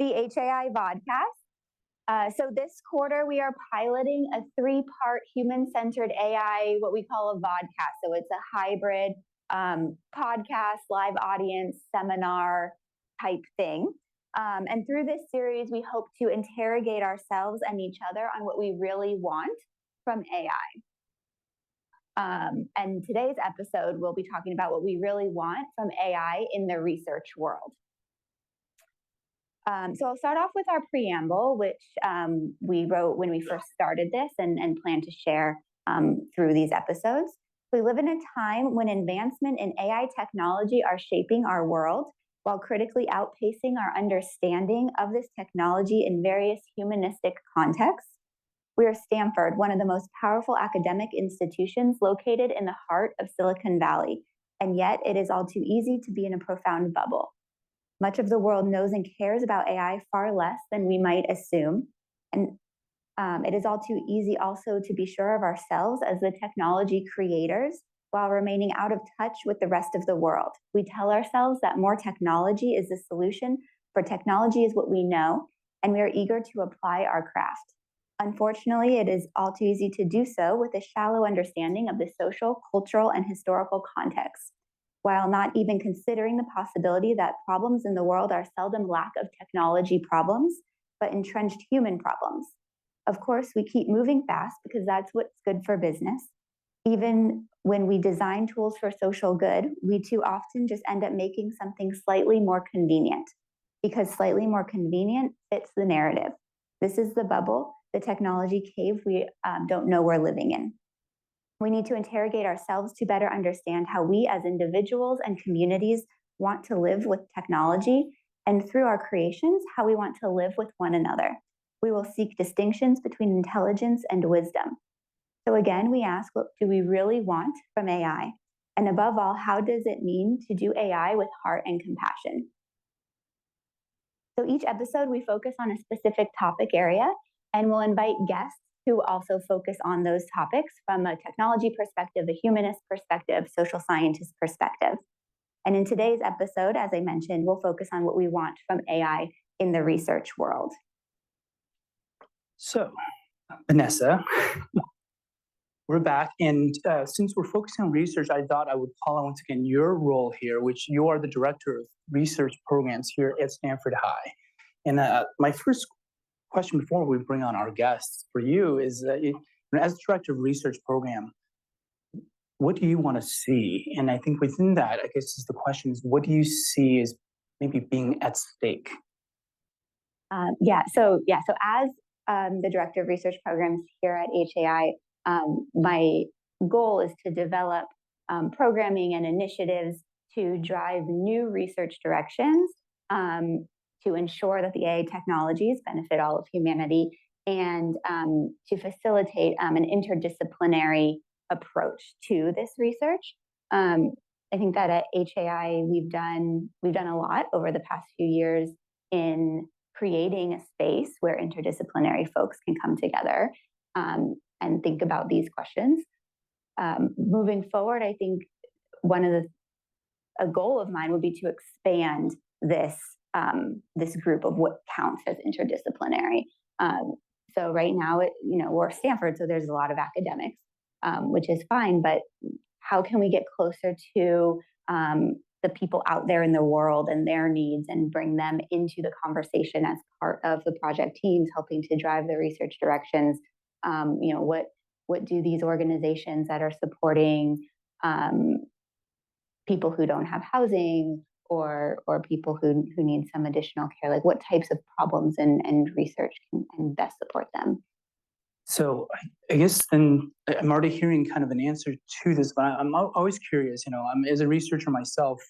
the HAI Vodcast. So this quarter, we are piloting a 3-part human-centered AI, what we call a vodcast. So it's a hybrid podcast, live audience, seminar type thing. And through this series, we hope to interrogate ourselves and each other on what we really want from AI. And today's episode, we'll be talking about what we really want from AI in the research world. So I'll start off with our preamble, which we wrote when we first started this and plan to share through these episodes. We live in a time when advancement in AI technology are shaping our world while critically outpacing our understanding of this technology in various humanistic contexts. We are Stanford, one of the most powerful academic institutions located in the heart of Silicon Valley, and yet it is all too easy to be in a profound bubble. Much of the world knows and cares about AI far less than we might assume, and it is all too easy also to be sure of ourselves as the technology creators while remaining out of touch with the rest of the world. We tell ourselves that more technology is the solution, for technology is what we know, and we are eager to apply our craft. Unfortunately, it is all too easy to do so with a shallow understanding of the social, cultural, and historical context, while not even considering the possibility that problems in the world are seldom lack of technology problems, but entrenched human problems. Of course, we keep moving fast because that's what's good for business. Even when we design tools for social good, we too often just end up making something slightly more convenient, because slightly more convenient fits the narrative. This is the bubble, the technology cave we don't know we're living in. We need to interrogate ourselves to better understand how we as individuals and communities want to live with technology, and through our creations, how we want to live with one another. We will seek distinctions between intelligence and wisdom. So again, we ask, what do we really want from AI? And above all, how does it mean to do AI with heart and compassion? So each episode, we focus on a specific topic area, and we'll invite guests who also focus on those topics from a technology perspective, a humanist perspective, social scientist perspective. And in today's episode, as I mentioned, we'll focus on what we want from AI in the research world. So, Vanessa, we're back, and since we're focusing on research, I thought I would call out once again your role here, which you are the Director of Research Programs here at Stanford High. And my first question before we bring on our guests for you is, as Director of Research Program, what do you want to see? And I think within that, I guess is the question is, what do you see as maybe being at stake? So as the Director of Research Programs here at HAI, my goal is to develop programming and initiatives to drive new research directions to ensure that the AI technologies benefit all of humanity, and to facilitate an interdisciplinary approach to this research. I think that at HAI we've done a lot over the past few years in creating a space where interdisciplinary folks can come together and think about these questions. Moving forward, I think a goal of mine would be to expand this group of what counts as interdisciplinary. So right now, we're Stanford, so there's a lot of academics, which is fine, but how can we get closer to the people out there in the world and their needs and bring them into the conversation as part of the project teams helping to drive the research directions? What do these organizations that are supporting people who don't have housing or people who need some additional care, like what types of problems and research can best support them? So I guess then I'm already hearing kind of an answer to this, but I'm always curious. I'm as a researcher myself,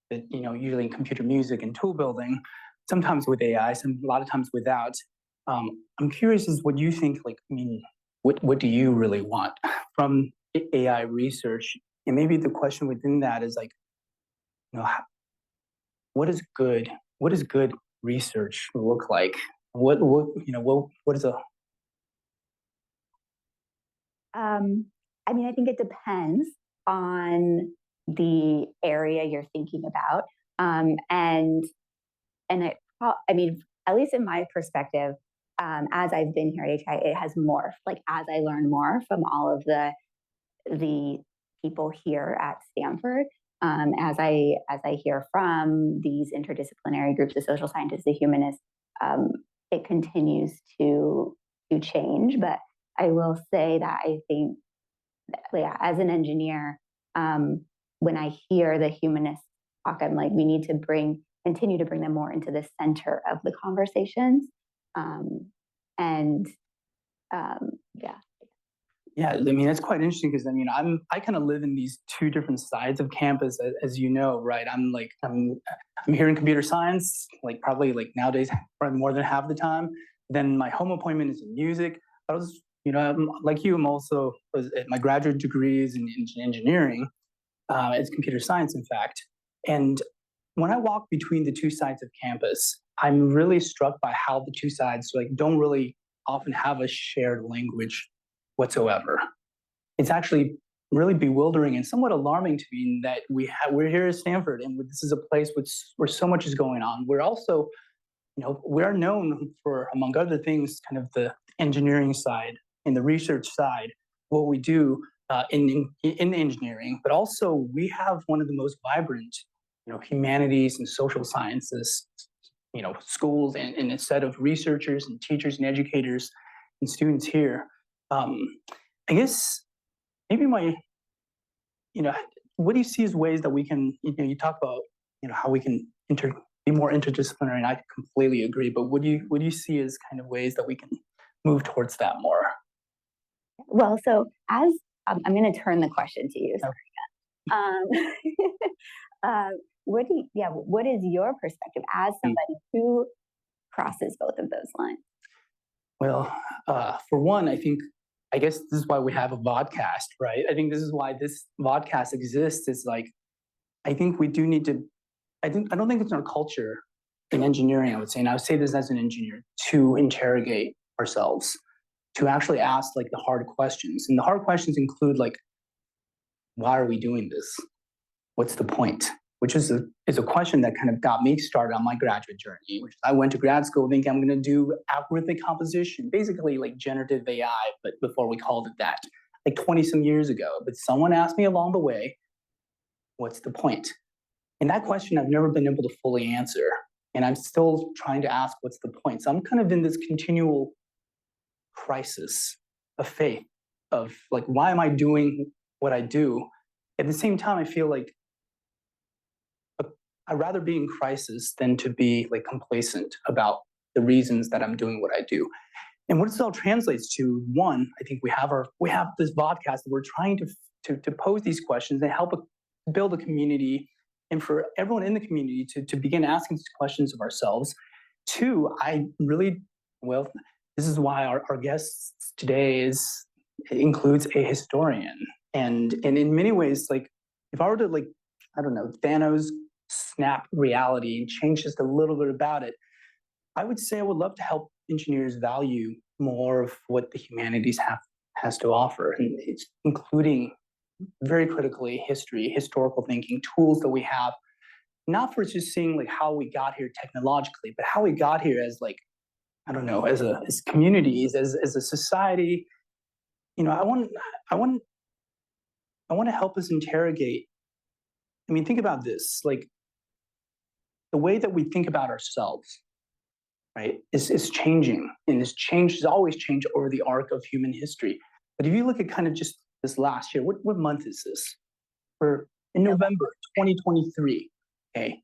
that usually in computer music and tool building, sometimes with AI, a lot of times without. I'm curious as what you think. What do you really want from AI research? And maybe the question within that is what does good research look like? What is a I think it depends on the area you're thinking about, at least in my perspective, as I've been here at HI, it has morphed. Like as I learn more from all of the people here at Stanford, as I hear from these interdisciplinary groups, the social scientists, the humanists, it continues to change. But I will say that I think, as an engineer, when I hear the humanists talk, I'm like, we need to continue to bring them more into the center of the conversations. Yeah, I mean, that's quite interesting because I mean, I kind of live in these two different sides of campus, as you know, right? I'm here in computer science, like probably like nowadays, probably more than half the time. Then my home appointment is in music. I was, like you, I'm also my graduate degree is in engineering. It's computer science, in fact. And when I walk between the two sides of campus, I'm really struck by how the two sides like don't really often have a shared language whatsoever. It's actually really bewildering and somewhat alarming to me that we're here at Stanford and this is a place where so much is going on. We're also, we are known for, among other things, kind of the engineering side and the research side, what we do in engineering, but also we have one of the most vibrant, humanities and social sciences, schools and a set of researchers and teachers and educators and students here. I guess maybe what do you see as ways that we can, you talk about, how we can be more interdisciplinary, and I completely agree, but what do you see as kind of ways that we can move towards that more? Well, so as I'm going to turn the question to you. Okay. What is your perspective as somebody who crosses both of those lines? Well, for one, I guess this is why we have a vodcast, right? I think this is why this vodcast exists. Is like, I think we do need to. I don't think it's in our culture in engineering. I would say, and I would say this as an engineer, to interrogate ourselves, to actually ask like the hard questions, and the hard questions include like, why are we doing this? What's the point? Which is a question that kind of got me started on my graduate journey, which I went to grad school thinking I'm going to do algorithmic composition, basically like generative AI, but before we called it that, like 20 some years ago. But someone asked me along the way, what's the point? And that question I've never been able to fully answer. And I'm still trying to ask, what's the point? So I'm kind of in this continual crisis of faith of like, why am I doing what I do? At the same time, I feel like I'd rather be in crisis than to be like complacent about the reasons that I'm doing what I do. And what this all translates to, one, I think we have this podcast that we're trying to pose these questions and help build a community, and for everyone in the community to begin asking these questions of ourselves. Two, this is why our guest today includes a historian, and in many ways, like if I were to like, I don't know, Thanos snap reality and change just a little bit about it, I would say I would love to help engineers value more of what the humanities has to offer, and it's including very critically historical thinking, tools that we have, not for just seeing like how we got here technologically, but how we got here as like, I don't know, as communities, as a society. I want to help us interrogate. I mean, think about this, like the way that we think about ourselves, right, is changing, and this change has always changed over the arc of human history. But if you look at kind of just this last year, what month is this? We're in November 2023. Okay,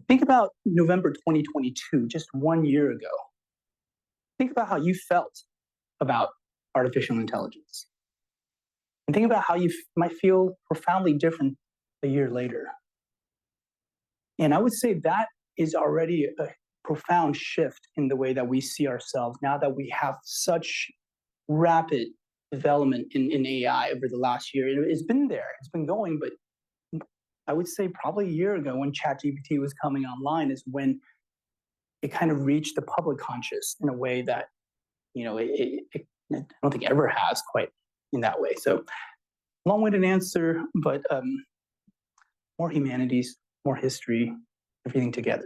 think about November 2022, just 1 year ago. Think about how you felt about artificial intelligence, and think about how you might feel profoundly different a year later. And I would say that is already a profound shift in the way that we see ourselves now that we have such rapid development in AI over the last year. It's been there, it's been going, but I would say probably a year ago when ChatGPT was coming online is when it kind of reached the public conscious in a way that, I don't think ever has quite in that way. So long-winded answer, but more humanities, more history, everything together.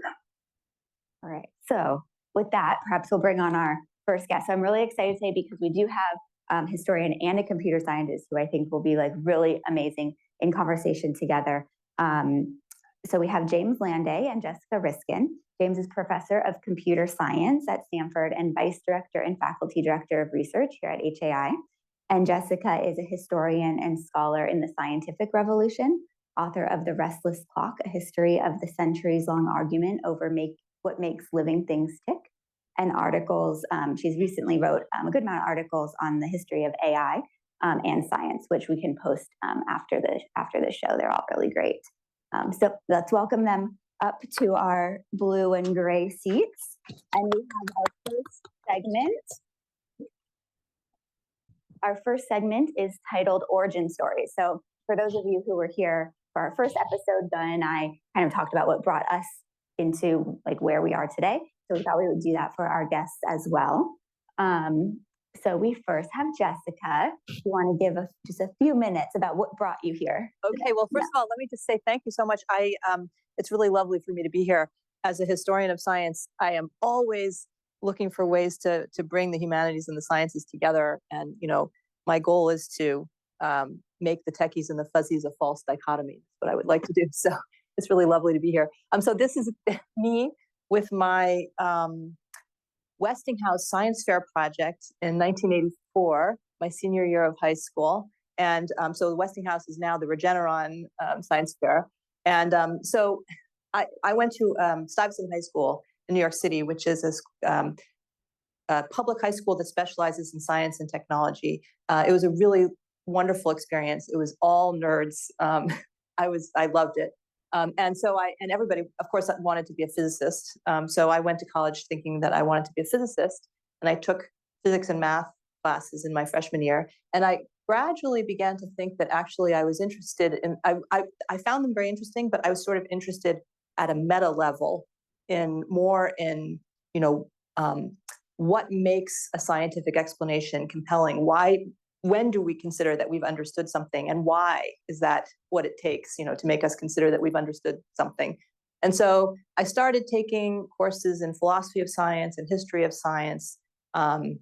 All right. So with that, perhaps we'll bring on our first guest. So I'm really excited today because we do have historian and a computer scientist who I think will be like really amazing in conversation together. So we have James Landay and Jessica Riskin. James is professor of computer science at Stanford and vice director and faculty director of research here at HAI. And Jessica is a historian and scholar in the scientific revolution, author of The Restless Clock, a history of the centuries-long argument over what makes living things tick, and articles. She's recently wrote a good amount of articles on the history of AI and science, which we can post after the show. They're all really great. So let's welcome them up to our blue and gray seats. And we have our first segment. Our first segment is titled Origin Stories. So for those of you who were here for our first episode, Don and I kind of talked about what brought us into like where we are today. So we thought we would do that for our guests as well. So we first have Jessica. You want to give us just a few minutes about what brought you here? Okay, well, first of all, let me just say thank you so much. It's really lovely for me to be here. As a historian of science, I am always looking for ways to bring the humanities and the sciences together. And, my goal is to make the techies and the fuzzies a false dichotomy. That's what I would like to do. So it's really lovely to be here. So this is me with my Westinghouse Science Fair project in 1984, my senior year of high school. And so the Westinghouse is now the Regeneron Science Fair. And so I went to Stuyvesant High School in New York City, which is a public high school that specializes in science and technology. It was a really wonderful experience. It was all nerds. I loved it. And everybody, of course, wanted to be a physicist. So I went to college thinking that I wanted to be a physicist, and I took physics and math classes in my freshman year. And I gradually began to think that actually I was interested in, I found them very interesting, but I was sort of interested at a meta level in what makes a scientific explanation compelling? When do we consider that we've understood something, and why is that what it takes, to make us consider that we've understood something? And so I started taking courses in philosophy of science and history of science, and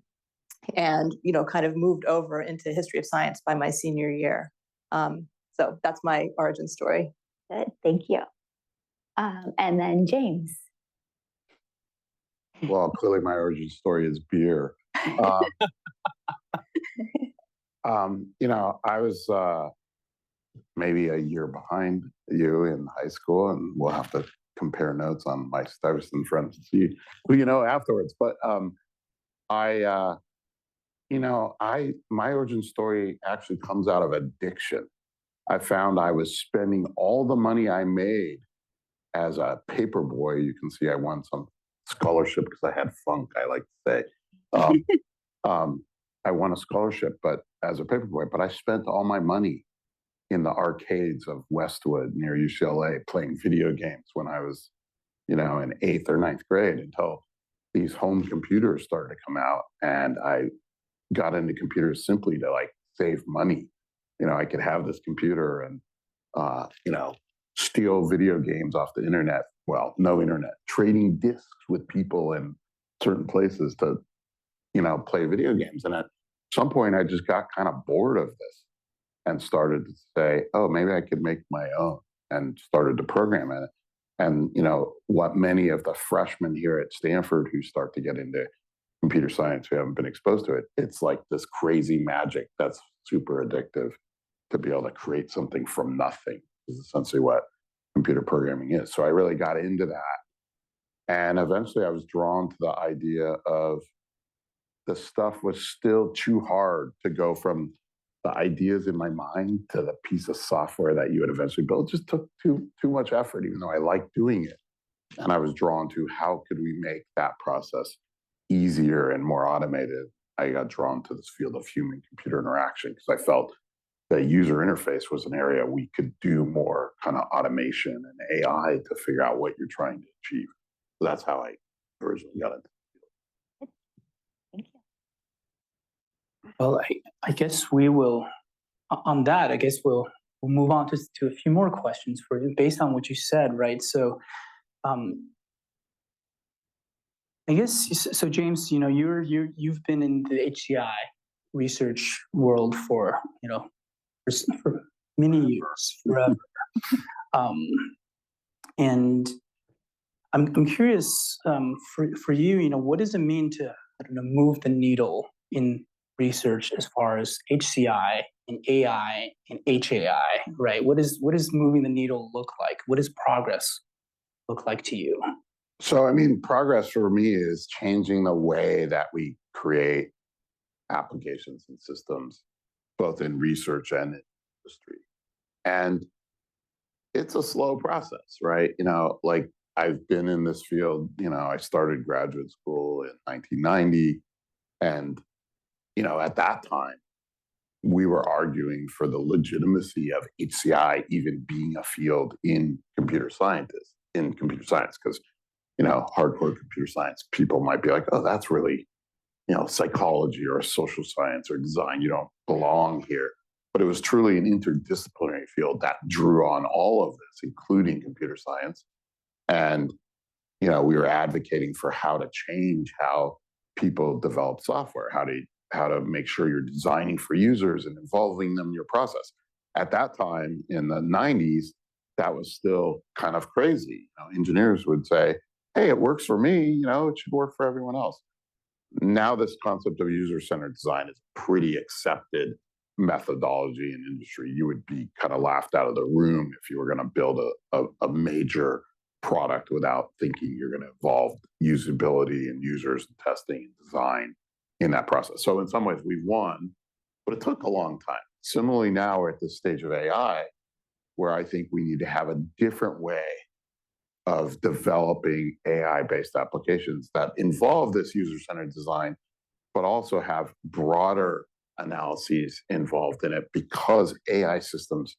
kind of moved over into history of science by my senior year. So that's my origin story. Good, thank you. And then James. Well, clearly my origin story is beer. I was maybe a year behind you in high school, and we'll have to compare notes on my Stuyvesant friends to see who you know afterwards. But my origin story actually comes out of addiction. I found I was spending all the money I made as a paper boy. You can see I won some scholarship because I had funk, I like to say. I won a scholarship, but as a paper boy, but I spent all my money in the arcades of Westwood near UCLA playing video games when I was, in 8th or 9th grade, until these home computers started to come out. And I got into computers simply to save money. I could have this computer and, steal video games off the internet. Well, no internet, trading discs with people in certain places to, play video games. And at some point I just got kind of bored of this and started to say, oh, maybe I could make my own, and started to program it. And, what many of the freshmen here at Stanford who start to get into computer science who haven't been exposed to it, it's like this crazy magic that's super addictive to be able to create something from nothing, is essentially what computer programming is. So I really got into that. And eventually I was drawn to the idea of the stuff was still too hard to go from the ideas in my mind to the piece of software that you would eventually build. It just took too much effort, even though I liked doing it. And I was drawn to how could we make that process easier and more automated. I got drawn to this field of human-computer interaction because I felt the user interface was an area we could do more kind of automation and AI to figure out what you're trying to achieve. So that's how I originally got into it. Thank you. Well, I guess we will, on that, I guess we'll move on to a few more questions for you based on what you said, right? So I guess so, James. You've been in the HCI research world for for many years, forever. And I'm curious for you. What does it mean to move the needle in research as far as HCI and AI and HAI, right? What does moving the needle look like? What does progress look like to you? So, I mean, progress for me is changing the way that we create applications and systems, both in research and in industry. And it's a slow process, right? Like I've been in this field, I started graduate school in 1990. And, at that time, we were arguing for the legitimacy of HCI even being a field in computer science, because hardcore computer science people might be like, oh, that's really, psychology or social science or design. You don't belong here. But it was truly an interdisciplinary field that drew on all of this, including computer science. And, we were advocating for how to change how people develop software, how to make sure you're designing for users and involving them in your process. At that time in the 90s, that was still kind of crazy. Engineers would say, hey, it works for me, it should work for everyone else. Now this concept of user-centered design is pretty accepted methodology in industry. You would be kind of laughed out of the room if you were going to build a major product without thinking you're going to involve usability and users and testing and design in that process. So in some ways we've won, but it took a long time. Similarly, now we're at this stage of AI where I think we need to have a different way of developing AI-based applications that involve this user-centered design, but also have broader analyses involved in it, because AI systems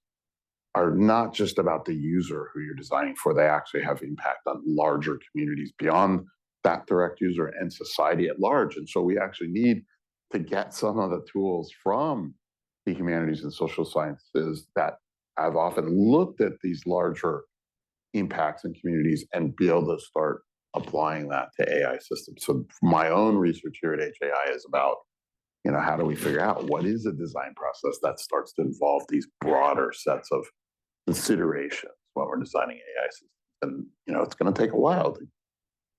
are not just about the user who you're designing for. They actually have impact on larger communities beyond that direct user and society at large. And so we actually need to get some of the tools from the humanities and social sciences that have often looked at these larger impacts in communities and be able to start applying that to AI systems. So my own research here at HAI is about, how do we figure out what is a design process that starts to involve these broader sets of considerations when we're designing AI systems. And, it's going to take a while to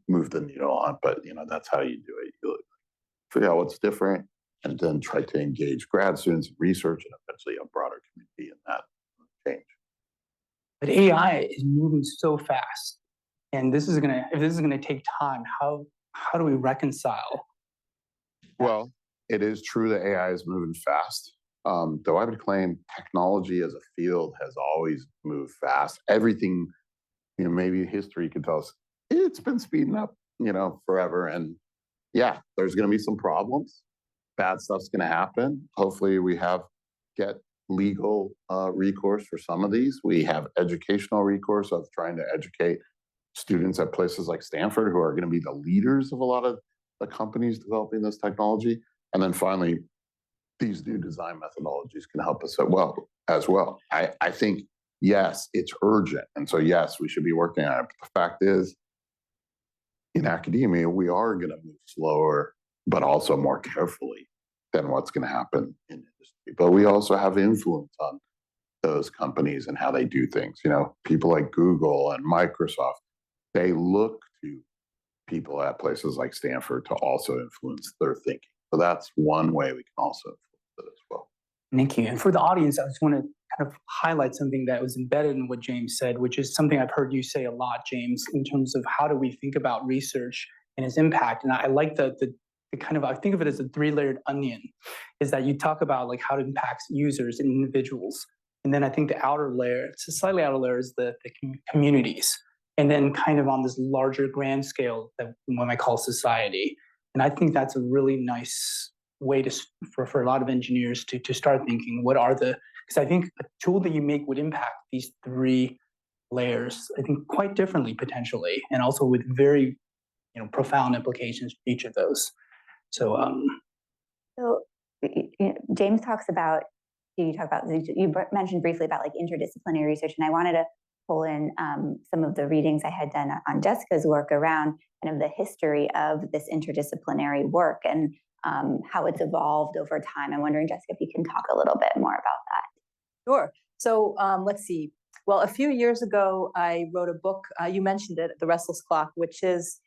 move the needle on, but, that's how you do it. You figure out what's different and then try to engage grad students, research, and eventually a broader community in that change. But AI is moving so fast, and if this is gonna take time, how do we reconcile? Well, it is true that AI is moving fast. Though I would claim technology as a field has always moved fast. Everything, maybe history could tell us it's been speeding up, forever. And yeah, there's going to be some problems. Bad stuff's going to happen. Hopefully we get legal recourse for some of these. We have educational recourse of trying to educate students at places like Stanford who are going to be the leaders of a lot of the companies developing this technology. And then finally, these new design methodologies can help us as well. I think, yes, it's urgent. And so, yes, we should be working on it. But the fact is, in academia, we are going to move slower, but also more carefully than what's going to happen in industry. But we also have influence on those companies and how they do things. People like Google and Microsoft, they look to people at places like Stanford to also influence their thinking. So that's one way we can also influence it as well. Thank you. And for the audience, I just want to kind of highlight something that was embedded in what James said, which is something I've heard you say a lot, James, in terms of how do we think about research and its impact. And I like the kind of, I think of it as a three-layered onion, is that you talk about like how it impacts users and individuals. And then I think the outer layer, it's a slightly outer layer, is the communities. And then kind of on this larger grand scale that one might call society. And I think that's a really nice way for a lot of engineers to start thinking, because I think a tool that you make would impact these three layers, I think, quite differently potentially, and also with very profound implications for each of those. So James talks about, you mentioned briefly about like interdisciplinary research, and I wanted to pull in some of the readings I had done on Jessica's work around kind of the history of this interdisciplinary work and how it's evolved over time. I'm wondering, Jessica, if you can talk a little bit more about that. Sure. So let's see. Well, a few years ago, I wrote a book, you mentioned it, The Restless Clock, which is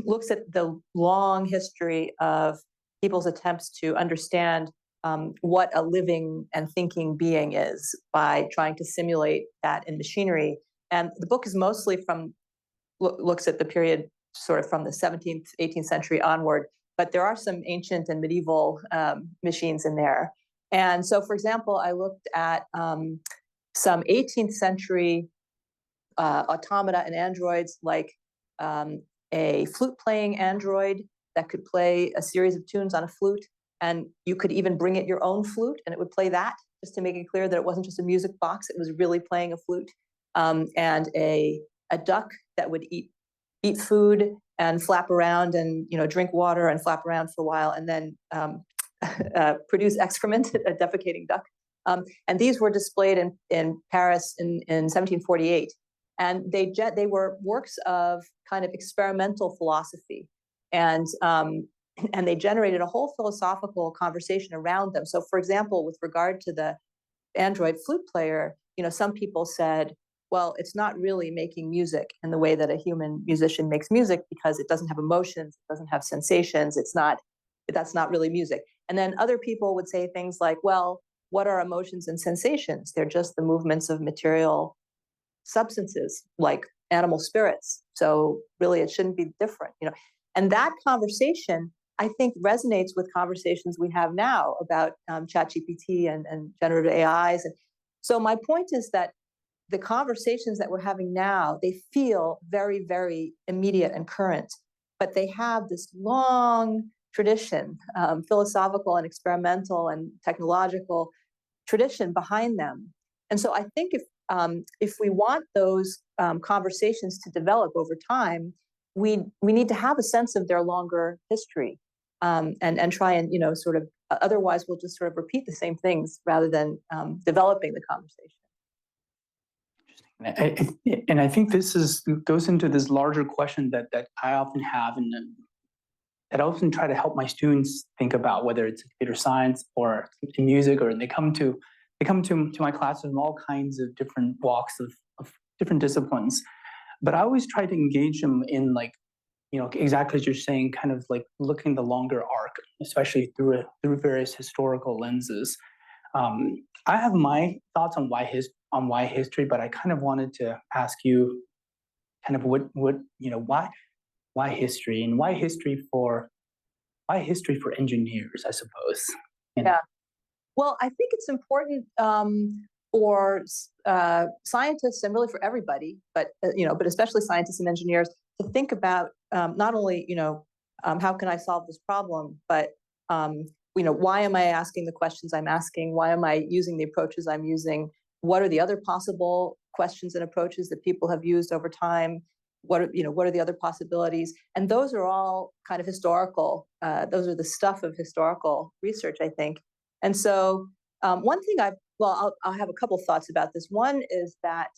looks at the long history of people's attempts to understand what a living and thinking being is by trying to simulate that in machinery. And the book is mostly looks at the period sort of from the 17th, 18th century onward, but there are some ancient and medieval machines in there. And so, for example, I looked at some 18th century automata and androids, like a flute-playing android that could play a series of tunes on a flute, and you could even bring it your own flute, and it would play that, just to make it clear that it wasn't just a music box, it was really playing a flute. And a duck that would eat food and flap around and drink water and flap around for a while, and then produce excrement, a defecating duck. And these were displayed in Paris in 1748. And they were works of kind of experimental philosophy. And they generated a whole philosophical conversation around them. So, for example, with regard to the android flute player, some people said, well, it's not really making music in the way that a human musician makes music, because it doesn't have emotions, it doesn't have sensations, that's not really music. And then other people would say things like, well, what are emotions and sensations? They're just the movements of material substances, like animal spirits. So really, it shouldn't be different, And that conversation, I think, resonates with conversations we have now about ChatGPT and generative AIs. And so my point is that the conversations that we're having now, they feel very, very immediate and current, but they have this long tradition, philosophical and experimental and technological tradition behind them. And so I think if we want those conversations to develop over time, we need to have a sense of their longer history, and try and sort of, otherwise we'll just sort of repeat the same things rather than developing the conversation. And I think this goes into this larger question that I often have, and that I often try to help my students think about, whether it's computer science or music, or they come to my classes from all kinds of different walks of different disciplines. But I always try to engage them in, like, exactly as you're saying, kind of like looking the longer arc, especially through various historical lenses. I have my thoughts on why history, but I kind of wanted to ask you, kind of why history, and why history for engineers, I suppose. Yeah. Well, I think it's important for scientists, and really for everybody, but especially scientists and engineers, to think about not only how can I solve this problem, but why am I asking the questions I'm asking? Why am I using the approaches I'm using? What are the other possible questions and approaches that people have used over time? What are the other possibilities? And those are all kind of historical. Those are the stuff of historical research, I think. And so one thing I'll have a couple thoughts about this. One is that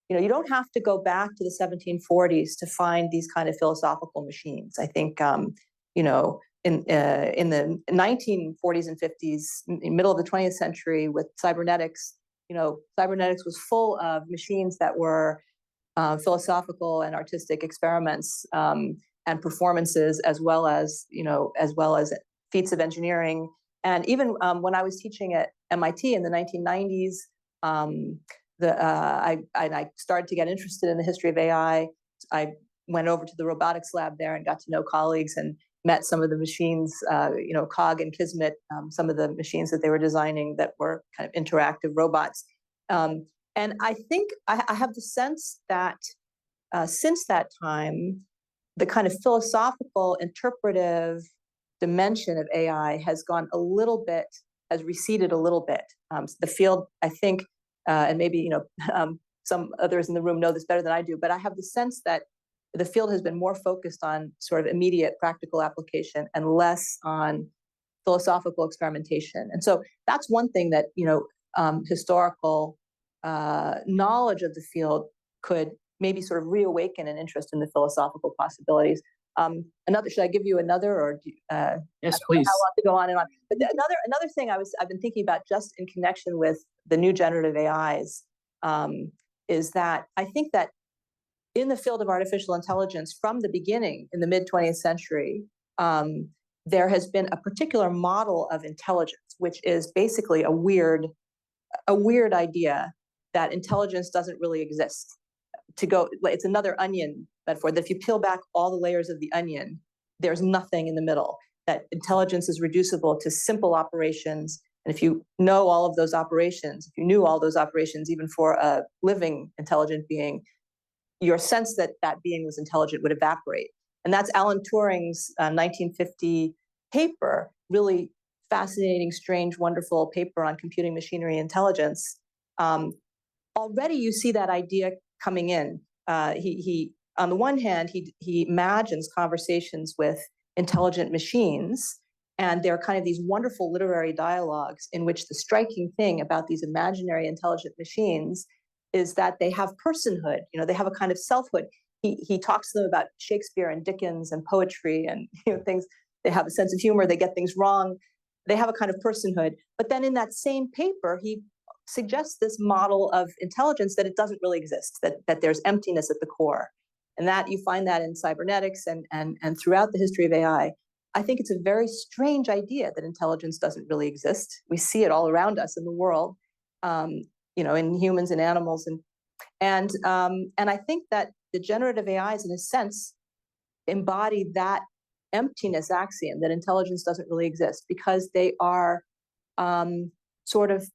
you don't have to go back to the 1740s to find these kind of philosophical machines. I think in the 1940s and 50s, in the middle of the 20th century, with cybernetics, cybernetics was full of machines that were philosophical and artistic experiments and performances, as well as feats of engineering. And even when I was teaching at MIT in the 1990s, I started to get interested in the history of AI. I went over to the robotics lab there and got to know colleagues and met some of the machines, Cog and Kismet, some of the machines that they were designing that were kind of interactive robots. And I think I have the sense that since that time, the kind of philosophical, interpretive dimension of AI has receded a little bit. The field, I think, and maybe some others in the room know this better than I do, but I have the sense that the field has been more focused on sort of immediate practical application and less on philosophical experimentation. And so that's one thing that historical knowledge of the field could maybe sort of reawaken an interest in the philosophical possibilities. Should I give you another, or yes, please. How long to go on and on? But another thing I've been thinking about just in connection with the new generative AIs is that I think that in the field of artificial intelligence from the beginning in the mid 20th century, there has been a particular model of intelligence, which is basically a weird idea that intelligence doesn't really exist. It's another onion metaphor, that if you peel back all the layers of the onion, there's nothing in the middle, that intelligence is reducible to simple operations. And if you know all of those operations, if you knew all those operations, even for a living intelligent being, your sense that that being was intelligent would evaporate. And that's Alan Turing's 1950 paper, really fascinating, strange, wonderful paper on computing machinery intelligence. Already you see that idea coming in. He on the one hand, he imagines conversations with intelligent machines, and they're kind of these wonderful literary dialogues in which the striking thing about these imaginary intelligent machines is that they have personhood. They have a kind of selfhood. He talks to them about Shakespeare and Dickens and poetry and things. They have a sense of humor. They get things wrong. They have a kind of personhood. But then in that same paper, he suggests this model of intelligence that it doesn't really exist, that there's emptiness at the core. And that you find that in cybernetics and throughout the history of AI. I think it's a very strange idea that intelligence doesn't really exist. We see it all around us in the world, in humans and animals. And I think that the generative AIs, in a sense, embody that emptiness axiom, that intelligence doesn't really exist, because they are sort of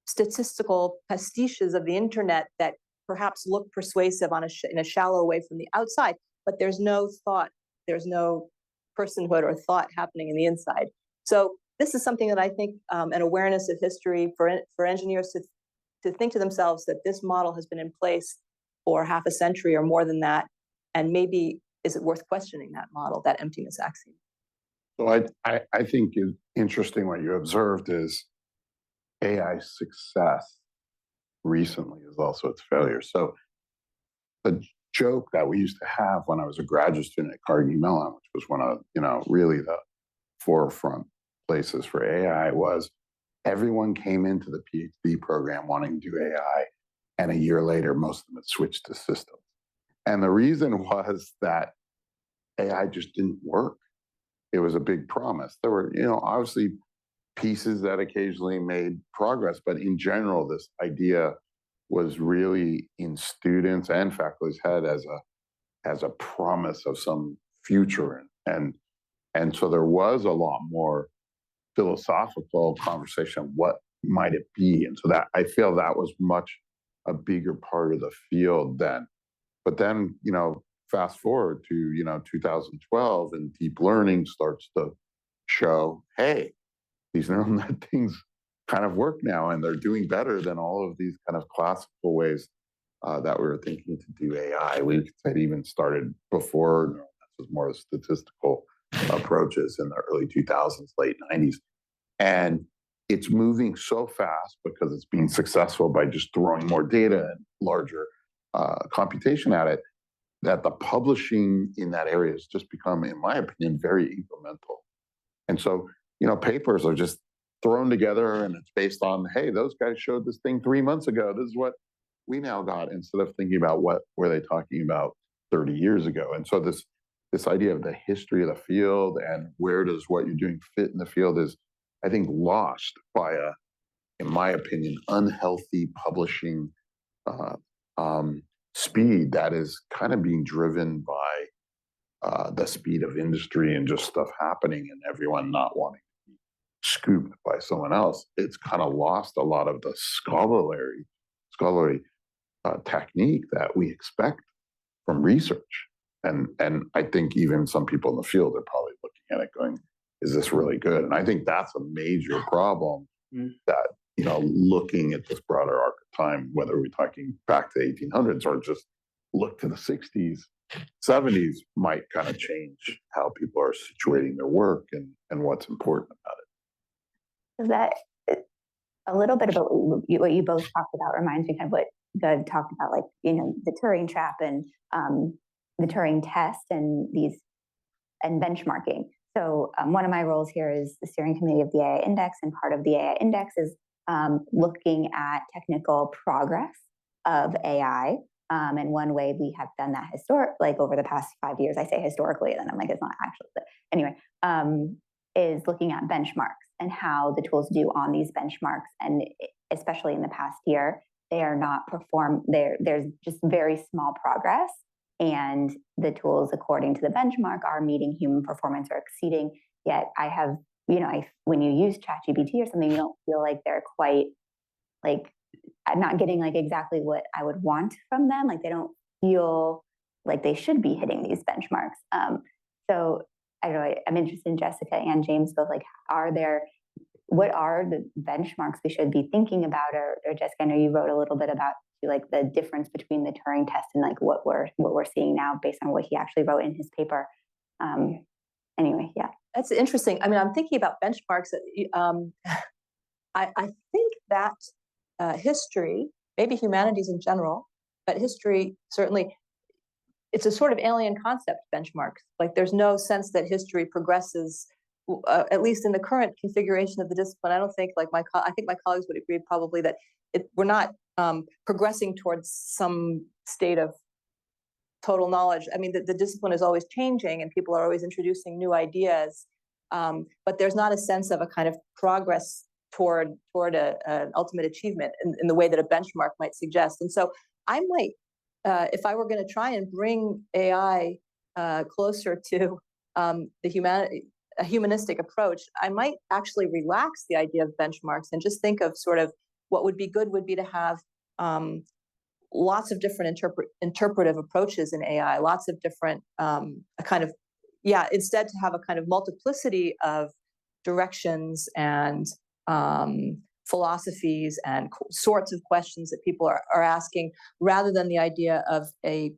statistical pastiches of the internet that perhaps look persuasive in a shallow way from the outside, but there's no thought, there's no personhood or thought happening in the inside. So this is something that I think an awareness of history for engineers to think to themselves that this model has been in place for half a century or more than that, and maybe is it worth questioning that model, that emptiness axiom? So I think it's interesting what you observed is AI success recently is also its failure. So the joke that we used to have when I was a graduate student at Carnegie Mellon, which was one of really the forefront places for AI, was everyone came into the PhD program wanting to do AI, and a year later, most of them had switched to systems. And the reason was that AI just didn't work. It was a big promise. There were, obviously pieces that occasionally made progress, but in general, this idea was really in students and faculty's head as a promise of some future. And so there was a lot more philosophical conversation, what might it be? And so that I feel that was much a bigger part of the field then. But then, fast forward to 2012, and deep learning starts to show, hey, these neural net things kind of work now, and they're doing better than all of these kind of classical ways that we were thinking to do AI. We could say it even started before neural nets was more statistical approaches in the early 2000s, late 90s. And it's moving so fast because it's being successful by just throwing more data and larger computation at it, that the publishing in that area has just become, in my opinion, very incremental. And so, papers are just thrown together, and it's based on, hey, those guys showed this thing 3 months ago. This is what we now got, instead of thinking about what were they talking about 30 years ago. And so this idea of the history of the field and where does what you're doing fit in the field is, I think, lost by in my opinion, unhealthy publishing speed that is kind of being driven by the speed of industry and just stuff happening and everyone not wanting to be scooped by someone else. It's kind of lost a lot of the scholarly technique that we expect from research. And I think even some people in the field are probably looking at it going, is this really good? And I think that's a major problem that, looking at this broader arc of time, whether we're talking back to the 1800s or just look to the 60s, 70s, might kind of change how people are situating their work and what's important about it. a little bit about what you both talked about reminds me kind of what Doug talked about, like, the Turing trap and the Turing test and benchmarking. So one of my roles here is the steering committee of the AI Index, and part of the AI Index is looking at technical progress of AI. And one way we have done that over the past 5 years, I say historically, and then I'm like, it's not actually, but anyway, is looking at benchmarks and how the tools do on these benchmarks. And especially in the past year, they are not there's just very small progress. And the tools, according to the benchmark, are meeting human performance or exceeding. Yet when you use ChatGPT or something, you don't feel like they're quite, like, I'm not getting like exactly what I would want from them. Like, they don't feel like they should be hitting these benchmarks. So I don't know, I'm interested in Jessica and James both, like, what are the benchmarks we should be thinking about? Or Jessica, I know you wrote a little bit about like the difference between the Turing test and like what we're seeing now based on what he actually wrote in his paper. Anyway, yeah. That's interesting. I mean, I'm thinking about benchmarks. I think that history, maybe humanities in general, but history certainly, it's a sort of alien concept, benchmarks. Like, there's no sense that history progresses, at least in the current configuration of the discipline. I don't think, like, I think my colleagues would agree probably that we're not progressing towards some state of total knowledge. I mean, the discipline is always changing and people are always introducing new ideas, but there's not a sense of a kind of progress toward an ultimate achievement in the way that a benchmark might suggest. And so I might, if I were going to try and bring AI closer to a humanistic approach, I might actually relax the idea of benchmarks and just think of sort of what would be good would be to have lots of different interpretive approaches in AI, lots of different instead to have a kind of multiplicity of directions and philosophies and sorts of questions that people are asking, rather than the idea of a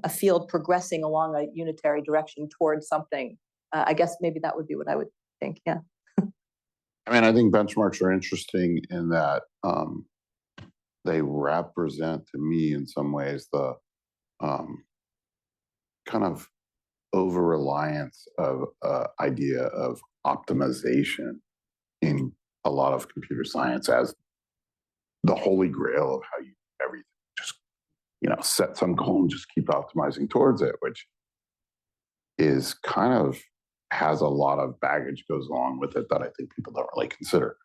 field progressing along a unitary direction towards something. I guess maybe that would be what I would think. Yeah. I mean, I think benchmarks are interesting in that they represent, to me, in some ways, the kind of over-reliance of idea of optimization in a lot of computer science as the holy grail of how you do everything. Just, set some goal and just keep optimizing towards it, which is kind of has a lot of baggage goes along with it that I think people don't really consider.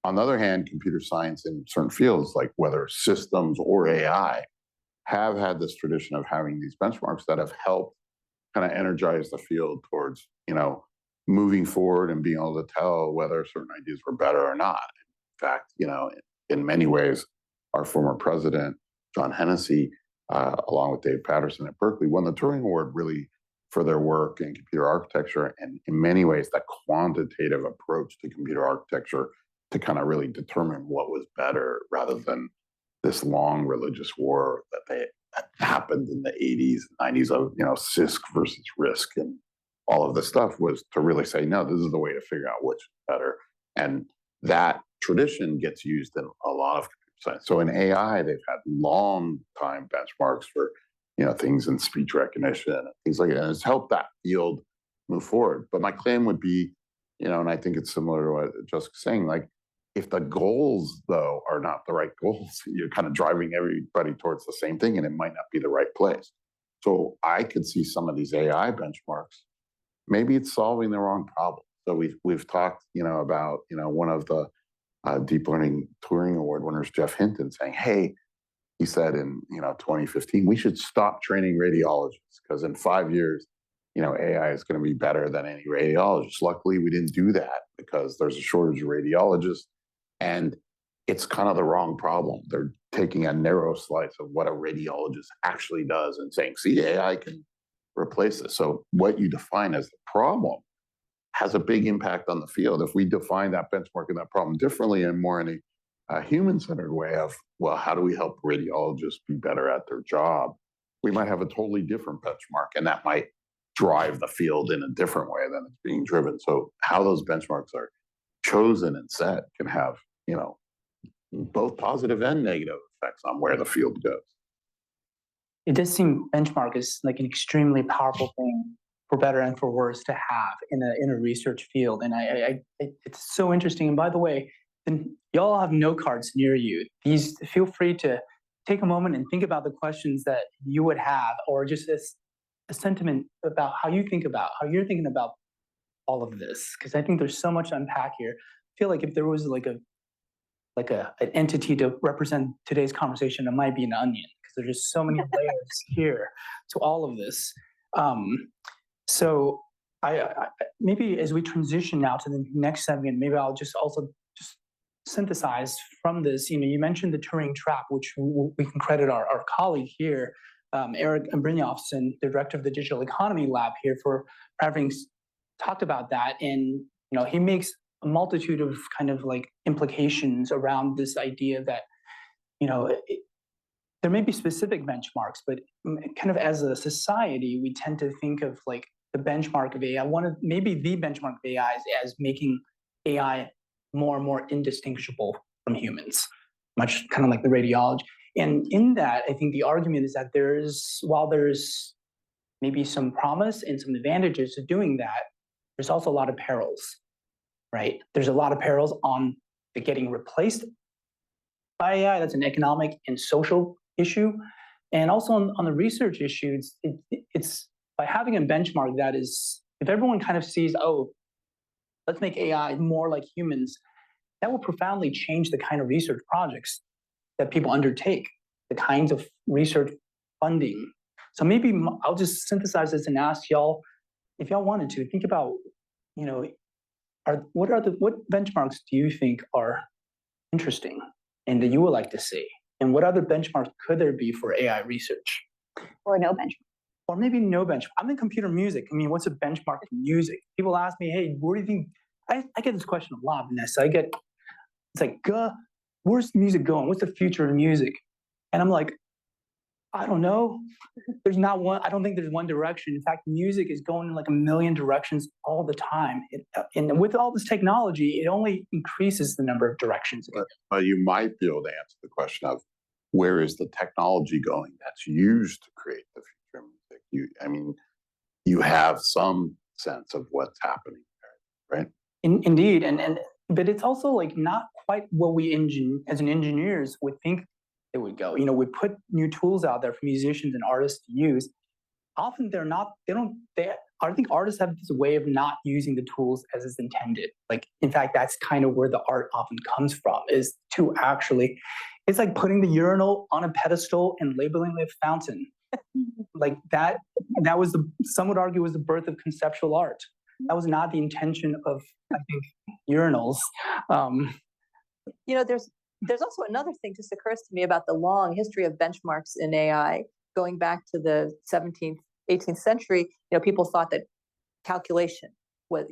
On the other hand, computer science in certain fields, like whether systems or AI, have had this tradition of having these benchmarks that have helped kind of energize the field towards, moving forward and being able to tell whether certain ideas were better or not. In fact, in many ways, our former president, John Hennessy, along with Dave Patterson at Berkeley, won the Turing Award really for their work in computer architecture, and in many ways, that quantitative approach to computer architecture to kind of really determine what was better, rather than this long religious war that happened in the 80s and 90s of, CISC versus RISC and all of this stuff, was to really say, no, this is the way to figure out which is better. And that tradition gets used in a lot of computer science. So in AI, they've had long time benchmarks for, things in speech recognition and things like that. And it's helped that field move forward. But my claim would be, and I think it's similar to what Jessica's saying, like, if the goals, though, are not the right goals, you're kind of driving everybody towards the same thing, and it might not be the right place. So I could see some of these AI benchmarks, maybe it's solving the wrong problem. So we've talked, about, one of the deep learning Turing Award winners, Jeff Hinton, saying, hey, he said in 2015, we should stop training radiologists because in 5 years, AI is going to be better than any radiologist. Luckily, we didn't do that because there's a shortage of radiologists, and it's kind of the wrong problem. They're taking a narrow slice of what a radiologist actually does and saying, see, AI can replace this. So what you define as the problem has a big impact on the field. If we define that benchmark and that problem differently and more in a human-centered way of, well, how do we help radiologists be better at their job? We might have a totally different benchmark, and that might drive the field in a different way than it's being driven. So how those benchmarks are chosen and set can have, both positive and negative effects on where the field goes. It does seem benchmark is like an extremely powerful thing, for better and for worse, to have in a research field. And it's so interesting. And by the way, then y'all have note cards near you. These, feel free to take a moment and think about the questions that you would have, or just a sentiment about how you're thinking about all of this. Because I think there's so much to unpack here. I feel like if there was like an entity to represent today's conversation, it might be an onion, because there's just so many layers here to all of this. So I maybe as we transition now to the next segment, maybe I'll just synthesize from this. You mentioned the Turing trap, which we can credit our colleague here, Eric Brynjolfsson, the director of the Digital Economy Lab here, for having talked about that. And he makes a multitude of kind of like implications around this idea that there may be specific benchmarks, but kind of as a society, we tend to think of like the benchmark of AI, maybe the benchmark of AI as making AI more and more indistinguishable from humans, much kind of like the radiology. And in that, I think the argument is that while there's maybe some promise and some advantages to doing that, there's also a lot of perils, right? There's a lot of perils on the getting replaced by AI. That's an economic and social issue. And also on the research issues, it's by having a benchmark that is, if everyone kind of sees, oh, let's make AI more like humans, that will profoundly change the kind of research projects that people undertake, the kinds of research funding. So maybe I'll just synthesize this and ask y'all, if y'all wanted to, think about, what benchmarks do you think are interesting and that you would like to see? And what other benchmarks could there be for AI research? Or no benchmark. Or maybe no benchmark. I'm in computer music. I mean, what's a benchmark in music? People ask me, hey, what do you think? I get this question a lot, Vanessa. It's like, where's music going? What's the future of music? And I'm like, I don't know. There's not one. I don't think there's one direction. In fact, music is going in like a million directions all the time. And with all this technology, it only increases the number of directions. But you might be able to answer the question of where is the technology going that's used to create the future of music? You have some sense of what's happening there, right? Indeed, but it's also like not quite what we as engineers would think it would go. We put new tools out there for musicians and artists to use. Often I think artists have this way of not using the tools as is intended. Like, in fact, that's kind of where the art often comes from, is to actually, it's like putting the urinal on a pedestal and labeling it a fountain. Like that was some would argue was the birth of conceptual art. That was not the intention of, I think, urinals. There's also another thing just occurs to me about the long history of benchmarks in AI, going back to the 17th, 18th century. People thought that calculation was,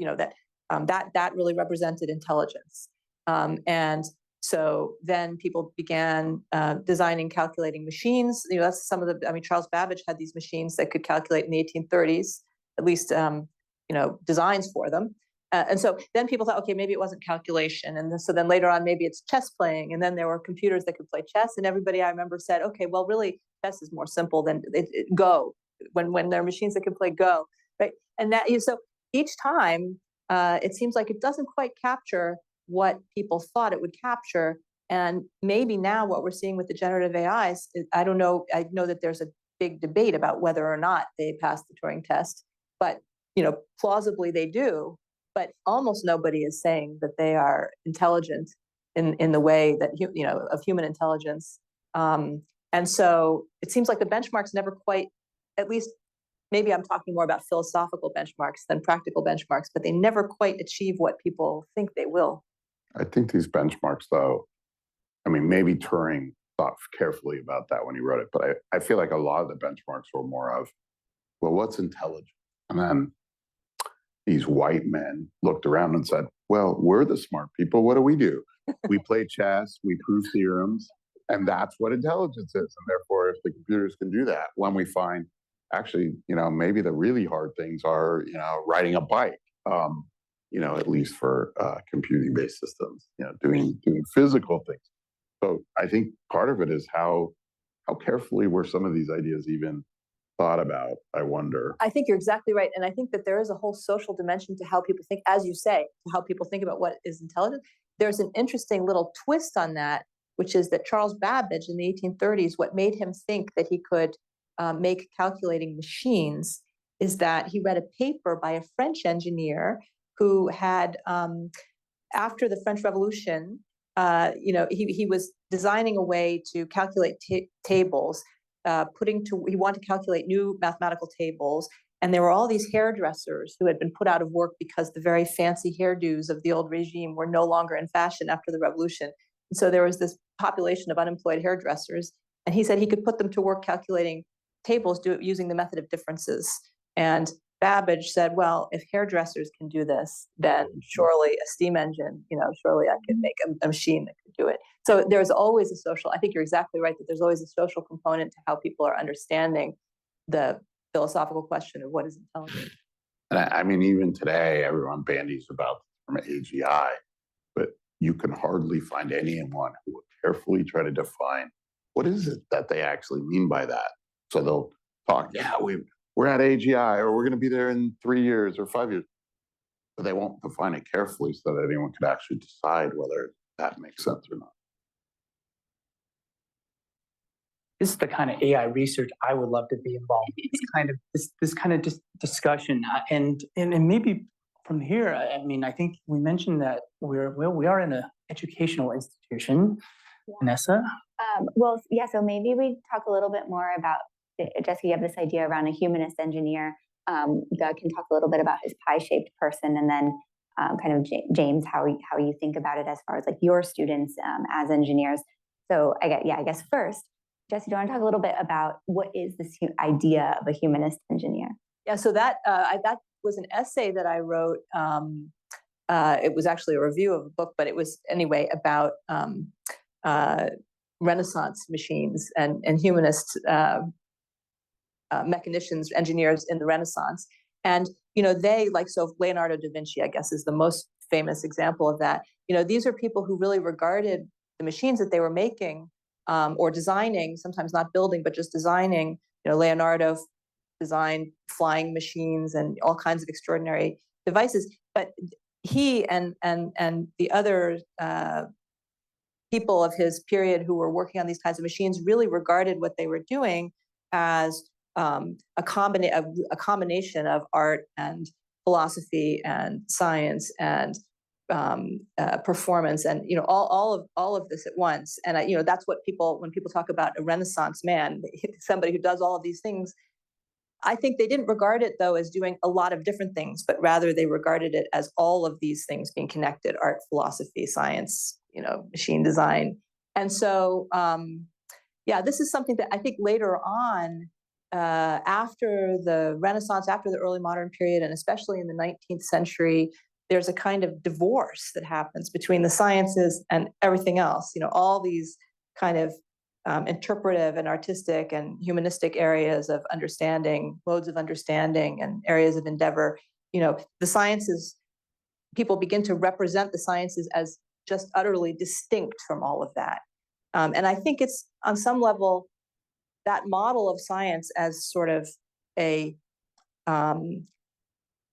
that really represented intelligence. And so then people began designing calculating machines. That's some of Charles Babbage had these machines that could calculate in the 1830s, at least, designs for them. And so then people thought, okay, maybe it wasn't calculation. And so then later on, maybe it's chess playing. And then there were computers that could play chess. And everybody I remember said, okay, well, really, chess is more simple than Go, when there are machines that can play Go, right? And so each time, it seems like it doesn't quite capture what people thought it would capture. And maybe now what we're seeing with the generative AIs, I don't know, I know that there's a big debate about whether or not they pass the Turing test, but plausibly they do. But almost nobody is saying that they are intelligent in the way that of human intelligence. And so it seems like the benchmarks never quite, at least maybe I'm talking more about philosophical benchmarks than practical benchmarks, but they never quite achieve what people think they will. I think these benchmarks, though, maybe Turing thought carefully about that when he wrote it, but I feel like a lot of the benchmarks were more of, well, what's intelligent? And then these white men looked around and said, well, we're the smart people. What do? We play chess, we prove theorems, and that's what intelligence is. And therefore, if the computers can do that, when we find, actually, maybe the really hard things are, riding a bike, at least for computing-based systems, doing physical things. So I think part of it is how carefully were some of these ideas even thought about, I wonder. I think you're exactly right. And I think that there is a whole social dimension to how people think, as you say, to how people think about what is intelligent. There's an interesting little twist on that, which is that Charles Babbage in the 1830s, what made him think that he could make calculating machines is that he read a paper by a French engineer who had, after the French Revolution, he was designing a way to calculate tables, he wanted to calculate new mathematical tables. And there were all these hairdressers who had been put out of work because the very fancy hairdos of the old regime were no longer in fashion after the revolution. And so there was this population of unemployed hairdressers. And he said he could put them to work calculating tables using the method of differences. And Babbage said, well, if hairdressers can do this, then surely a steam engine, surely I could make a machine that could do it. So there's always a social, I think you're exactly right, that there's always a social component to how people are understanding the philosophical question of what is intelligence. And I mean, even today, everyone bandies about the term AGI, but you can hardly find anyone who will carefully try to define what is it that they actually mean by that. So they'll talk, yeah, we're at AGI, or we're going to be there in 3 years or 5 years. But they won't define it carefully so that anyone could actually decide whether that makes sense or not. This is the kind of AI research I would love to be involved in. This kind of discussion, and maybe from here, I mean, I think we mentioned that we are in an educational institution. Yeah. Vanessa? So maybe we talk a little bit more about, Jesse, you have this idea around a humanist engineer. Doug can talk a little bit about his pie-shaped person, and then kind of James, how you think about it as far as like your students as engineers. So I guess first, Jesse, do you want to talk a little bit about what is this idea of a humanist engineer? Yeah, so that was an essay that I wrote. It was actually a review of a book, but it was anyway about Renaissance machines and humanist mechanicians, engineers in the Renaissance. And, so Leonardo da Vinci, I guess, is the most famous example of that. These are people who really regarded the machines that they were making or designing, sometimes not building, but just designing. Leonardo designed flying machines and all kinds of extraordinary devices. But he and the other people of his period who were working on these kinds of machines really regarded what they were doing as a combination of art and philosophy and science and performance and all of this at once. And that's what when people talk about a Renaissance man, somebody who does all of these things, I think they didn't regard it though as doing a lot of different things, but rather they regarded it as all of these things being connected: art, philosophy, science, machine design. And so this is something that I think later on, after the Renaissance, after the early modern period, and especially in the 19th century, there's a kind of divorce that happens between the sciences and everything else. All these kind of interpretive and artistic and humanistic areas of understanding, modes of understanding, and areas of endeavor. The sciences, people begin to represent the sciences as just utterly distinct from all of that. And I think it's on some level that model of science as sort of a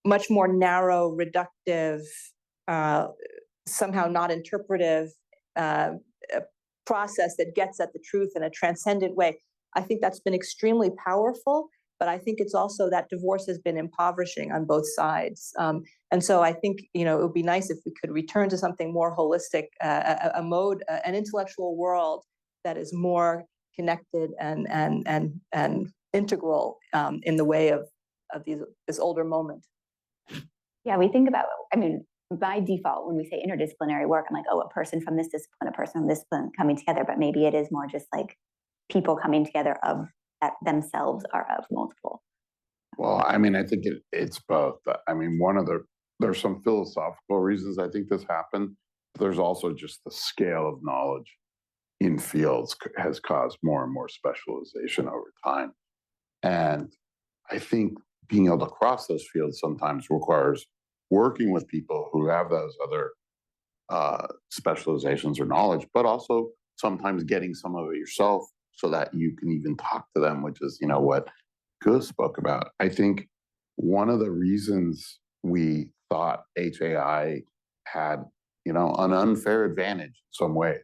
much more narrow, reductive, somehow not interpretive process that gets at the truth in a transcendent way. I think that's been extremely powerful, but I think it's also that divorce has been impoverishing on both sides. And so I think, it would be nice if we could return to something more holistic, a mode, an intellectual world that is more connected and integral in the way of this older moment. Yeah, we think about, by default, when we say interdisciplinary work, I'm like, oh, a person from this discipline, a person from this discipline coming together, but maybe it is more just like people coming together of that themselves are of multiple. Well, I think it's both. There's some philosophical reasons I think this happened. But there's also just the scale of knowledge in fields has caused more and more specialization over time. And I think being able to cross those fields sometimes requires working with people who have those other specializations or knowledge, but also sometimes getting some of it yourself so that you can even talk to them, which is, what Gus spoke about. I think one of the reasons we thought HAI had, an unfair advantage in some ways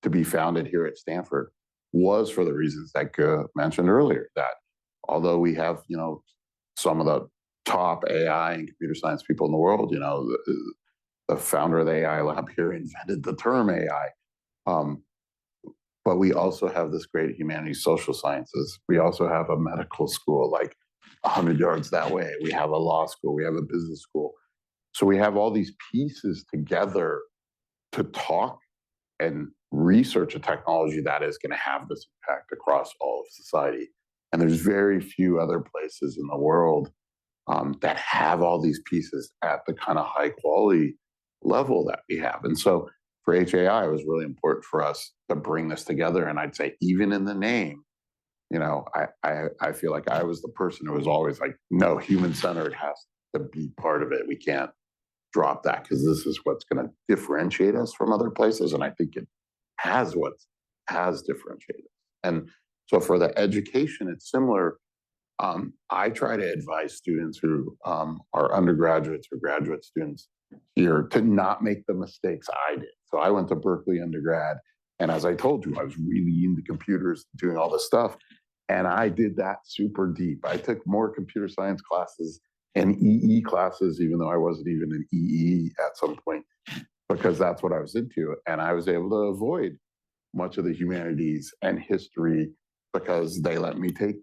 to be founded here at Stanford was for the reasons that Gus mentioned earlier, that although we have, some of the top AI and computer science people in the world, the founder of the AI lab here invented the term AI. But we also have this great humanities, social sciences. We also have a medical school like 100 yards that way. We have a law school. We have a business school. So we have all these pieces together to talk and research a technology that is going to have this impact across all of society. And there's very few other places in the world that have all these pieces at the kind of high quality level that we have. And so for HAI, it was really important for us to bring this together. And I'd say even in the name, I feel like I was the person who was always like, no, human-centered has to be part of it. We can't drop that because this is what's going to differentiate us from other places. And I think it has differentiated us. And so for the education, it's similar. I try to advise students who are undergraduates or graduate students here to not make the mistakes I did. So I went to Berkeley undergrad, and as I told you, I was really into computers, doing all this stuff, and I did that super deep. I took more computer science classes and EE classes, even though I wasn't even an EE at some point, because that's what I was into, and I was able to avoid much of the humanities and history because they let me take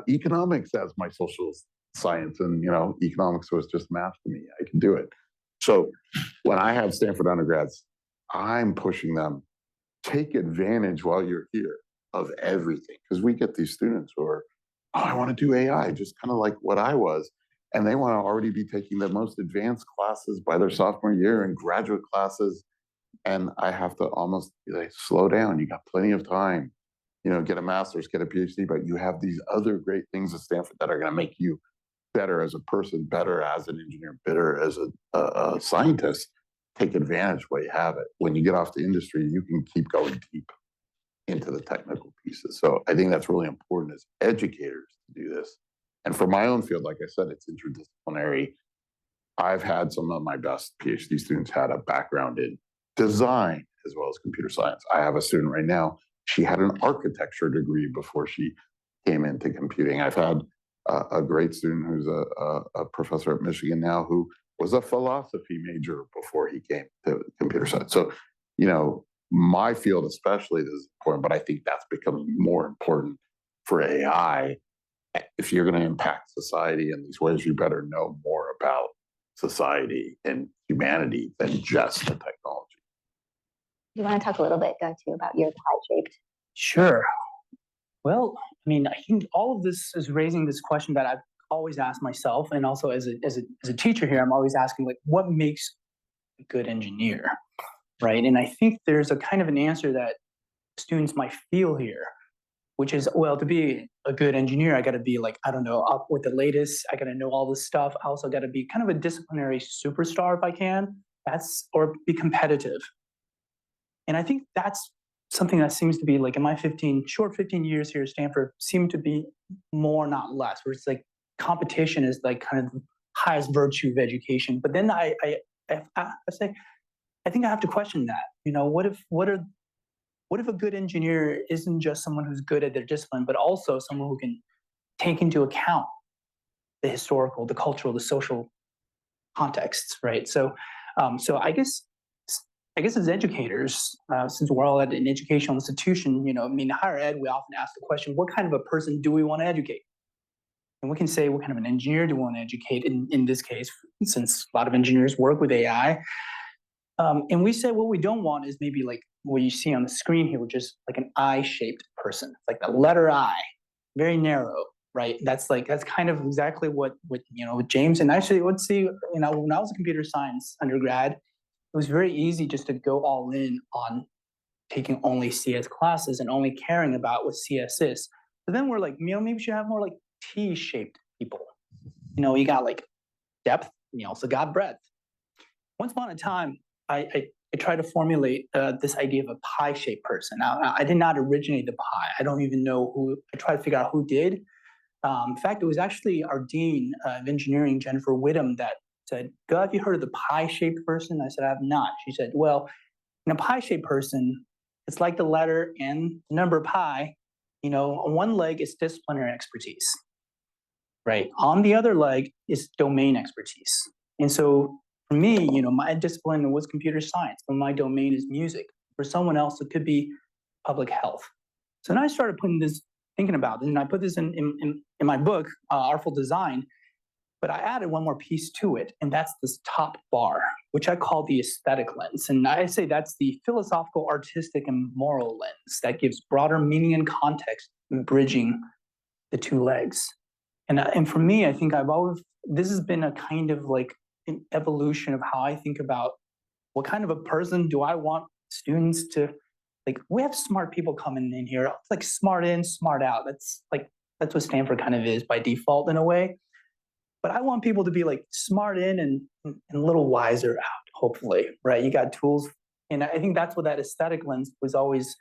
economics as my social science, and economics was just math to me. I can do it. So when I have Stanford undergrads, I'm pushing them, take advantage while you're here of everything. Because we get these students who are, I want to do AI, just kind of like what I was. And they want to already be taking the most advanced classes by their sophomore year and graduate classes. And I have to almost be like, slow down, you got plenty of time. Get a master's, get a PhD, but you have these other great things at Stanford that are going to make you better as a person, better as an engineer, better as a scientist. Take advantage while you have it. When you get off the industry, you can keep going deep into the technical pieces. So I think that's really important as educators to do this. And for my own field, like I said, it's interdisciplinary. I've had some of my best PhD students had a background in design as well as computer science. I have a student right now, she had an architecture degree before she came into computing. I've had a great student who's a professor at Michigan now who was a philosophy major before he came to computer science. So, my field especially is important, but I think that's becoming more important for AI. If you're going to impact society in these ways, you better know more about society and humanity than just the technology. You want to talk a little bit, too, about your pie-shaped? Sure. Well, I think all of this is raising this question that I've always asked myself, and also as a teacher here, I'm always asking, like, what makes a good engineer, right? And I think there's a kind of an answer that students might feel here, which is, well, to be a good engineer, I got to be like, I don't know, up with the latest. I got to know all this stuff. I also got to be kind of a disciplinary superstar if I can. Or be competitive. And I think that's something that seems to be like in my 15 years here at Stanford seem to be more, not less, where it's like competition is like kind of the highest virtue of education. But then I say, I think I have to question that. What if a good engineer isn't just someone who's good at their discipline, but also someone who can take into account the historical, the cultural, the social contexts, right? So I guess as educators, since we're all at an educational institution, higher ed, we often ask the question, what kind of a person do we want to educate? And we can say, what kind of an engineer do we want to educate in this case, since a lot of engineers work with AI. And we say what we don't want is maybe like what you see on the screen here, which is like an I-shaped person, like the letter I, very narrow, right? That's kind of exactly what with James and actually would see, when I was a computer science undergrad, it was very easy just to go all in on taking only CS classes and only caring about what CS is. But then we're like, maybe we should have more like T-shaped people. You got like depth, and you also got breadth. Once upon a time, I I tried to formulate this idea of a pie-shaped person. Now, I did not originate the pie. I don't even know who. I tried to figure out who did. In fact, it was actually our dean of engineering, Jennifer Whittam, that said, "Go, have you heard of the pie-shaped person?" I said, "I have not." She said, "Well, in a pie-shaped person, it's like the letter and number pi. On one leg is disciplinary expertise, right? On the other leg is domain expertise. And so for me, my discipline was computer science, but my domain is music. For someone else, it could be public health. So then I started thinking about this, and I put this in my book, Artful Design, but I added one more piece to it, and that's this top bar, which I call the aesthetic lens. And I say that's the philosophical, artistic, and moral lens that gives broader meaning and context in bridging the two legs. And for me, I think this has been a kind of like an evolution of how I think about what kind of a person do I want students to, like, we have smart people coming in here. It's like smart in, smart out. That's what Stanford kind of is by default in a way. But I want people to be like smart in and a little wiser out, hopefully, right? You got tools. And I think that's what that aesthetic lens was always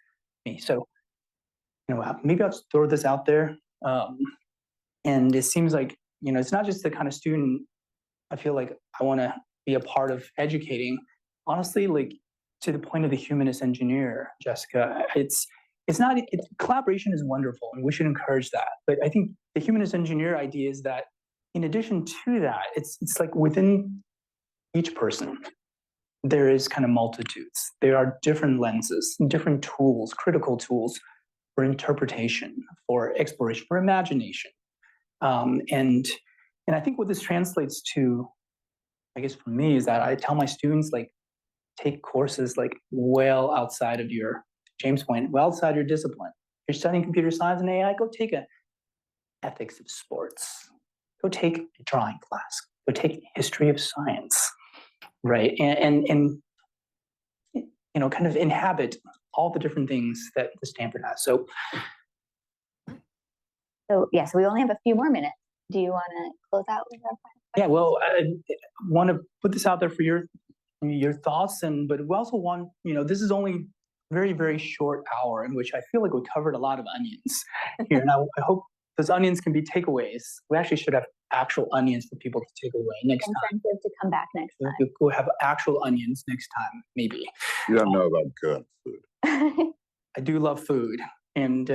me. So, maybe I'll just throw this out there. And it seems like, it's not just the kind of student I feel like I want to be a part of educating. Honestly, like to the point of the humanist engineer, Jessica, collaboration is wonderful and we should encourage that. But I think the humanist engineer idea is that in addition to that, it's like within each person, there is kind of multitudes. There are different lenses, different tools, critical tools for interpretation, for exploration, for imagination. And I think what this translates to, I guess for me, is that I tell my students, like, take courses like well outside of James' point, well outside your discipline. If you're studying computer science and AI, go take a ethics of sports. Go take a drawing class. Go take history of science, right? And kind of inhabit all the different things that the Stanford has. So yes, we only have a few more minutes. Do you want to close out with our final question? Yeah, well, I want to put this out there for your thoughts, but we also want, this is only very, very short hour in which I feel like we covered a lot of onions here. Now, I hope those onions can be takeaways. We actually should have actual onions for people to take away next time. Incentive to come back next time. We'll have actual onions next time, maybe. You don't know about good food. I do love food. And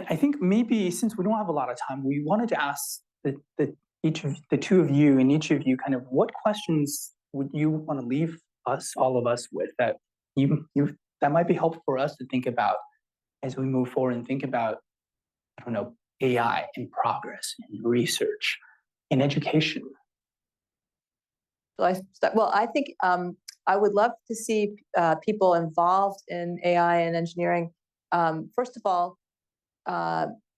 I think maybe since we don't have a lot of time, we wanted to ask the two of you kind of what questions would you want to leave all of us with that that might be helpful for us to think about as we move forward and think about, I don't know, AI in progress, in research, in education. Well, I think I would love to see people involved in AI and engineering. First of all,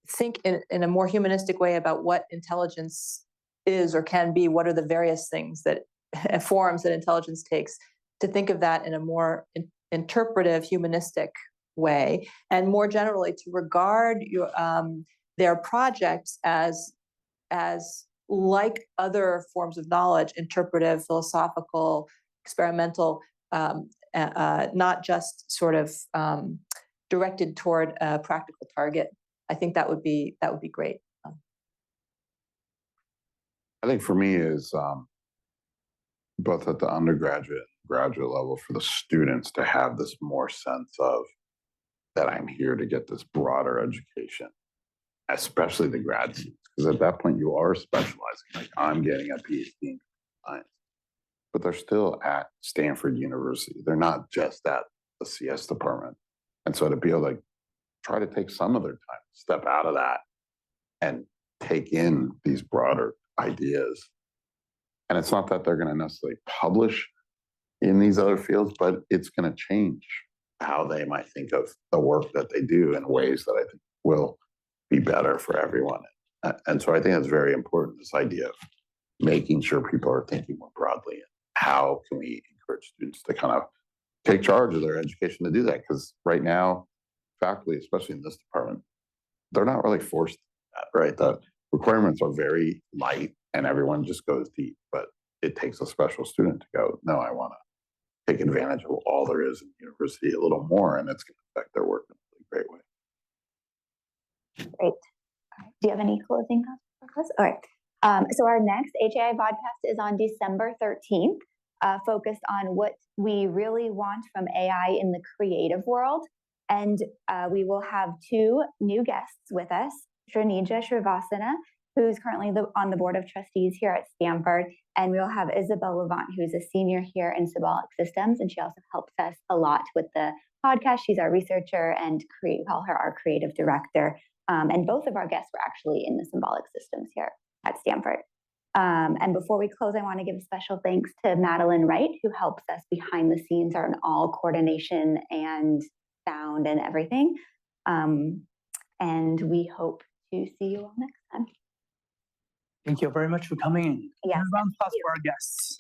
think in a more humanistic way about what intelligence is or can be. What are the various things forms that intelligence takes? To think of that in a more interpretive, humanistic way, and more generally to regard their projects as like other forms of knowledge, interpretive, philosophical, experimental, not just sort of directed toward a practical target. I think that would be great. I think for me is both at the undergraduate and graduate level for the students to have this more sense of that I'm here to get this broader education, especially the grad students, because at that point you are specializing. Like I'm getting a PhD in science, but they're still at Stanford University. They're not just at the CS department. And so to be able to try to take some of their time, step out of that and take in these broader ideas. And it's not that they're going to necessarily publish in these other fields, but it's going to change how they might think of the work that they do in ways that I think will be better for everyone. And so I think that's very important, this idea of making sure people are thinking more broadly. How can we encourage students to kind of take charge of their education to do that? Because right now, faculty, especially in this department, they're not really forced to do that, right? The requirements are very light and everyone just goes deep, but it takes a special student to go, no, I want to take advantage of all there is in university a little more, and it's going to affect their work in a great way. Great. All right. Do you have any closing thoughts for us? All right. So our next HAI Vodcast is on December 13th, focused on what we really want from AI in the creative world. And we will have two new guests with us, Srinija Srivastana, who's currently on the board of trustees here at Stanford, and we'll have Isabel Levant, who's a senior here in symbolic systems, and she also helps us a lot with the podcast. She's our researcher, and call her our creative director. And both of our guests were actually in the symbolic systems here at Stanford. And before we close, I want to give special thanks to Madeline Wright, who helps us behind the scenes on all coordination and sound and everything. And we hope to see you all next time. Thank you very much for coming in. Yes, And a round of applause for our guests.